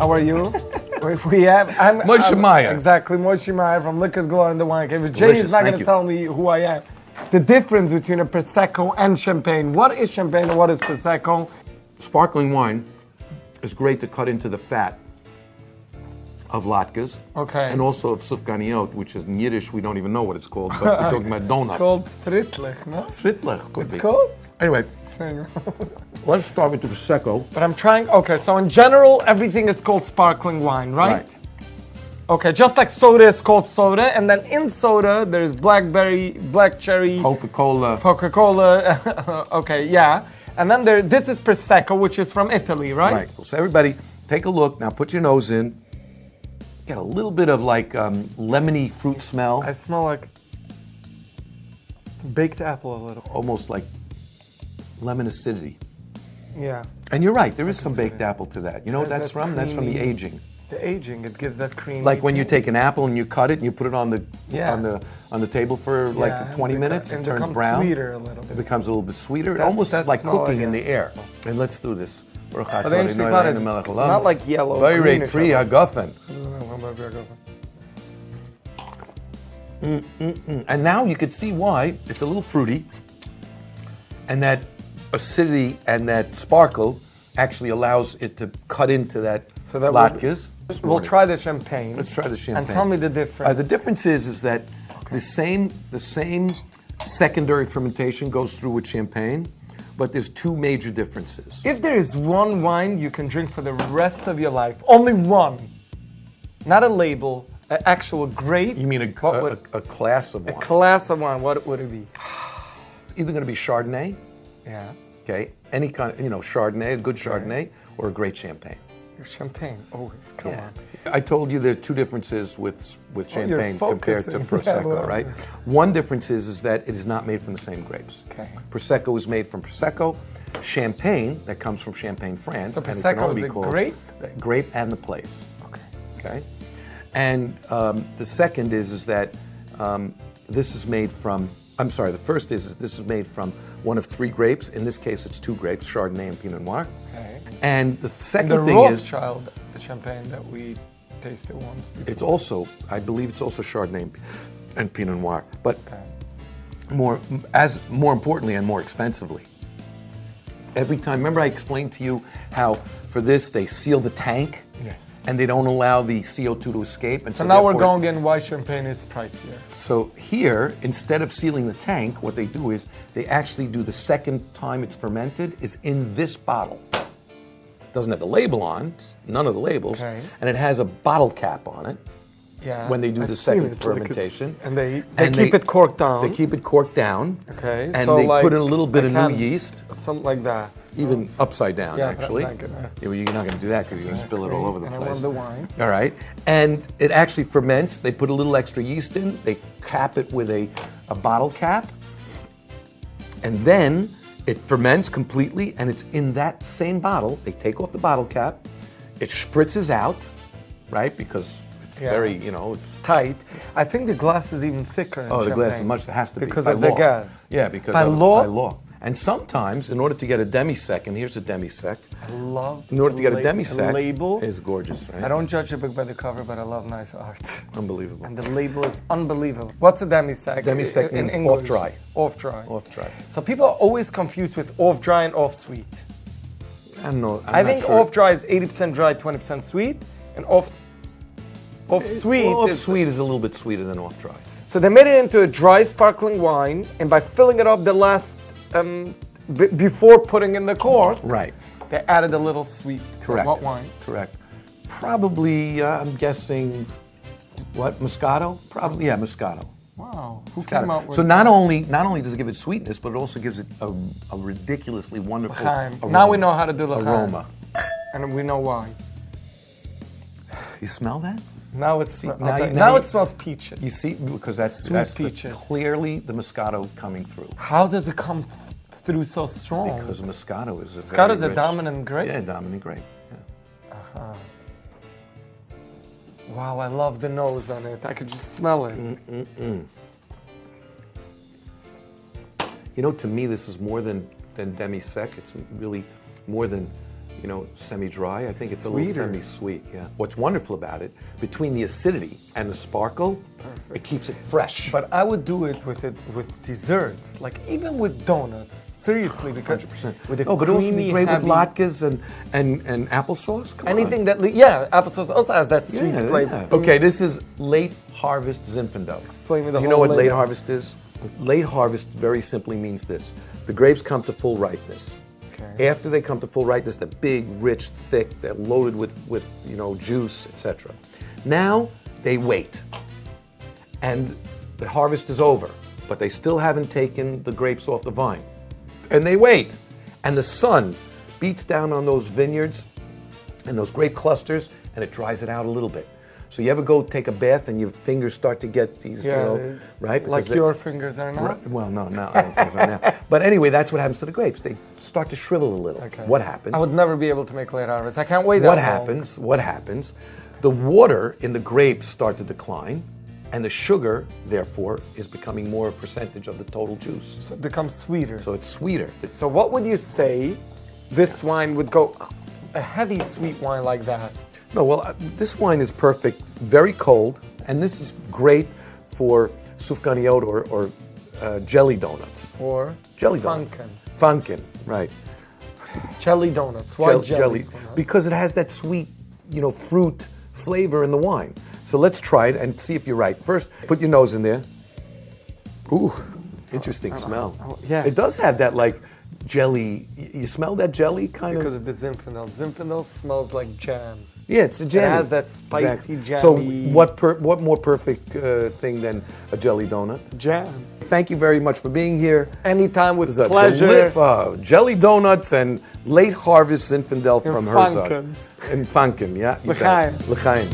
How are you? We have Moishe Mayer. Exactly, Moishe Mayer from Liquors Galore in the Wine Corp. Jay is not going to tell me who I am. The difference between a Prosecco and champagne. What is champagne and what is Prosecco? Sparkling wine is great to cut into the fat of latkes. Okay. And also of sufganiot, which is in Yiddish, we don't even know what it's called, but we're talking about donuts. It's called frittlich, no? Frittlich could be. It's called? Anyway, let's start with the Prosecco. But I'm trying, okay, so in general, everything is called sparkling wine, right? Okay, just like soda is called soda, and then in soda, there's blackberry, black cherry, Coca-Cola. Okay, yeah. And then this is Prosecco, which is from Italy, right? Right. So everybody, take a look. Now put your nose in. Get a little bit of like lemony fruit smell. I smell like baked apple a little. Almost like lemon acidity. Yeah. And you're right, there is some baked apple to that. You know what that's from? That's from the aging. The aging, it gives that creamy. Like when you take an apple and you cut it and you put it on the table for like 20 minutes, it turns brown. Sweeter a little bit. It becomes a little bit sweeter. Almost like cooking in the air. And let's do this. Not like yellow. Very pri hagafen. And now you can see why it's a little fruity, and that acidity and that sparkle actually allows it to cut into that latkes. We'll try the champagne. Let's try the champagne. And tell me the difference. The difference is that the same secondary fermentation goes through with champagne, but there's two major differences. If there is one wine you can drink for the rest of your life, only one, not a label, an actual grape. You mean a class of wine? A class of wine, what would it be? It's either going to be Chardonnay. Yeah. Okay. Any kind of, Chardonnay, a good Chardonnay, or a great champagne. Champagne, always, come on. I told you there are two differences with champagne compared to Prosecco, Yeah, right? One difference is that it is not made from the same grapes. Okay. Prosecco is made from Prosecco. Champagne, that comes from Champagne, France. So and Prosecco it can only is be called grape? Grape and the place. Okay. And the second is that this is made from, the first is this is made from one of three grapes. In this case, it's two grapes, Chardonnay and Pinot Noir. Okay. And the second the thing is Rothschild champagne that we tasted once before. It's also, I believe it's also Chardonnay and Pinot Noir. But more importantly and more expensively, every time, remember I explained to you how for this they seal the tank? Yes. And they don't allow the CO2 to escape. And so now we're going in why champagne is pricier. So here, instead of sealing the tank, what they do is they actually do the second time it's fermented is in this bottle. It doesn't have the label on, none of the labels, and it has a bottle cap on it. Yeah, when they do the second fermentation. And they keep it corked down. They keep it corked down. Okay. And so they put in a little bit of new yeast. Something like that. Even upside down, actually. You're not going to do that because you're going to spill it all over the place. And I want the wine. All right. And it actually ferments. They put a little extra yeast in. They cap it with a bottle cap. And then it ferments completely, and it's in that same bottle. They take off the bottle cap. It spritzes out, right? Because it's very, it's tight. I think the glass is even thicker. Oh, the glass is much. It has to be because of the gas. Yeah, because by law. By law. And sometimes, in order to get a Demi-Sec, and here's a Demi-Sec. I love. In order to get a Demi-Sec, label is gorgeous. Right? I don't judge a book by the cover, but I love nice art. Unbelievable. And the label is unbelievable. What's a Demi-Sec? Demi-Sec means off-dry. Off-dry. Off-dry. So people are always confused with off-dry and off-sweet. I don't know. I think off-dry is 80% dry, 20% sweet, and off-sweet. Off-sweet is a little bit sweeter than off-dry. So they made it into a dry sparkling wine, and by filling it up the last before putting in the cork, right, they added a little sweet. Correct. What wine? Correct. Probably, I'm guessing, what, Moscato? Probably, yeah, Moscato. Wow. Who came out with so not only does it give it sweetness, but it also gives it a ridiculously wonderful aroma. Now we know how to do l'chaim. Aroma. And we know why. You smell that? Now it smells peaches. You see, because that's clearly the Moscato coming through. How does it come through so strong? Because Moscato is a dominant grape? Yeah, dominant grape. Yeah. Wow, I love the nose on it. I could just smell it. You know, to me, this is more than Demi-Sec. It's really more than, semi-dry. I think it's a Sweeter. little semi-sweet, yeah. What's wonderful about it, between the acidity and the sparkle, it keeps it fresh. But I would do it with desserts, like even with donuts. Seriously, because 100%. with a But also be creamy, great heavy, with latkes and applesauce. Come anything on. that, applesauce also has that sweet flavor. Yeah. Okay, this is Late Harvest Zinfandel. Explain me the You know whole what late layout. harvest is? Late harvest very simply means this. The grapes come to full ripeness. Okay. After they come to full ripeness, they're big, rich, thick, they're loaded with juice, etc. Now they wait. And the harvest is over, but they still haven't taken the grapes off the vine. And they wait. And the sun beats down on those vineyards and those grape clusters, and it dries it out a little bit. So you ever go take a bath and your fingers start to get these, right? Like Because your fingers are now? Right, well, no, not all things are now. But anyway, that's what happens to the grapes. They start to shrivel a little. Okay. What happens? I would never be able to make late harvest. I can't wait that long. What happens? The water in the grapes start to decline, and the sugar, therefore, is becoming more a percentage of the total juice. So it becomes sweeter. So it's sweeter. So what would you say this wine would go, a heavy sweet wine like that? No, well, this wine is perfect, very cold, and this is great for sufganiot or jelly donuts. Or Jelly donuts. Funkin. Funkin, right. Jelly donuts. Why jelly? Because it has that sweet, fruit flavor in the wine. So let's try it and see if you're right. First, put your nose in there. Ooh, interesting smell. yeah. It does have that like jelly. You smell that jelly kind Because of? of the Zinfandel. Zinfandel smells like jam. Yeah, it's a jam. It has that spicy, jammy... So what more perfect thing than a jelly donut? Jam. Thank you very much for being here. Anytime with This is a pleasure. jelly donuts and late harvest Zinfandel from Herzog. Funkin. In Funkin, yeah. L'chaim. L'chaim.